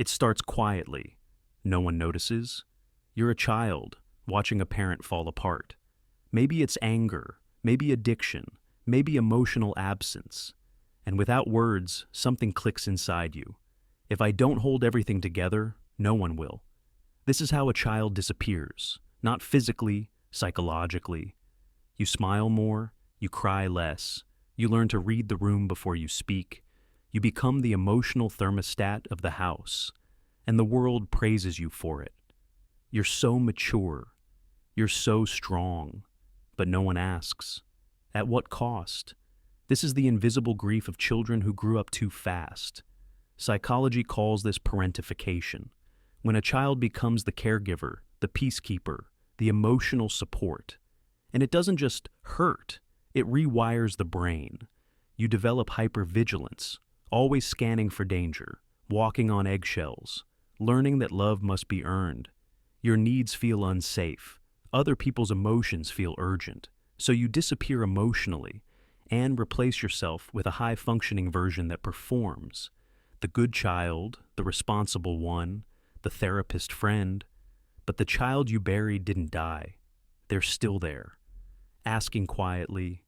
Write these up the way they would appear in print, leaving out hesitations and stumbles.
It starts quietly. No one notices. You're a child, watching a parent fall apart. Maybe it's anger, maybe addiction, maybe emotional absence. And without words, something clicks inside you. If I don't hold everything together, no one will. This is how a child disappears, not physically, psychologically. You smile more, you cry less, you learn to read the room before you speak. You become the emotional thermostat of the house, and the world praises you for it. You're so mature, you're so strong, but no one asks. At what cost? This is the invisible grief of children who grew up too fast. Psychology calls this parentification, when a child becomes the caregiver, the peacekeeper, the emotional support. And it doesn't just hurt, it rewires the brain. You develop hypervigilance, always scanning for danger, walking on eggshells, learning that love must be earned. Your needs feel unsafe. Other people's emotions feel urgent. So you disappear emotionally and replace yourself with a high-functioning version that performs. The good child, the responsible one, the therapist friend. But the child you buried didn't die. They're still there, asking quietly,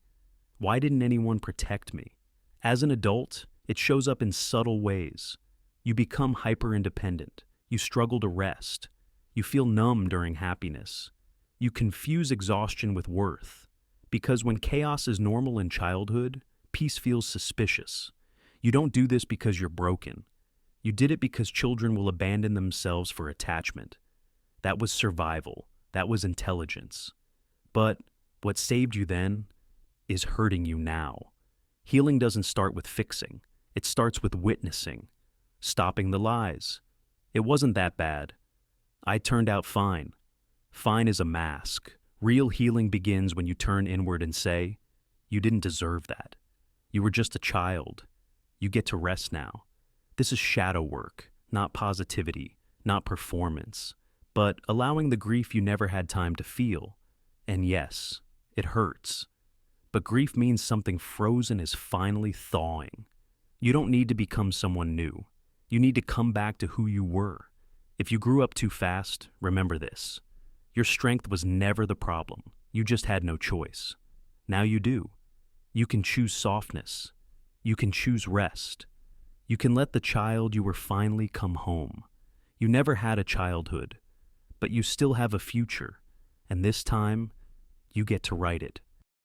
"Why didn't anyone protect me?" As an adult, it shows up in subtle ways. You become hyper-independent. You struggle to rest. You feel numb during happiness. You confuse exhaustion with worth. Because when chaos is normal in childhood, peace feels suspicious. You don't do this because you're broken. You did it because children will abandon themselves for attachment. That was survival. That was intelligence. But what saved you then is hurting you now. Healing doesn't start with fixing. It starts with witnessing, stopping the lies. It wasn't that bad. I turned out fine. Fine is a mask. Real healing begins when you turn inward and say, "You didn't deserve that. You were just a child. You get to rest now." This is shadow work, not positivity, not performance, but allowing the grief you never had time to feel. And yes, it hurts. But grief means something frozen is finally thawing. You don't need to become someone new. You need to come back to who you were. If you grew up too fast, remember this. Your strength was never the problem. You just had no choice. Now you do. You can choose softness. You can choose rest. You can let the child you were finally come home. You never had a childhood, but you still have a future, and this time, you get to write it.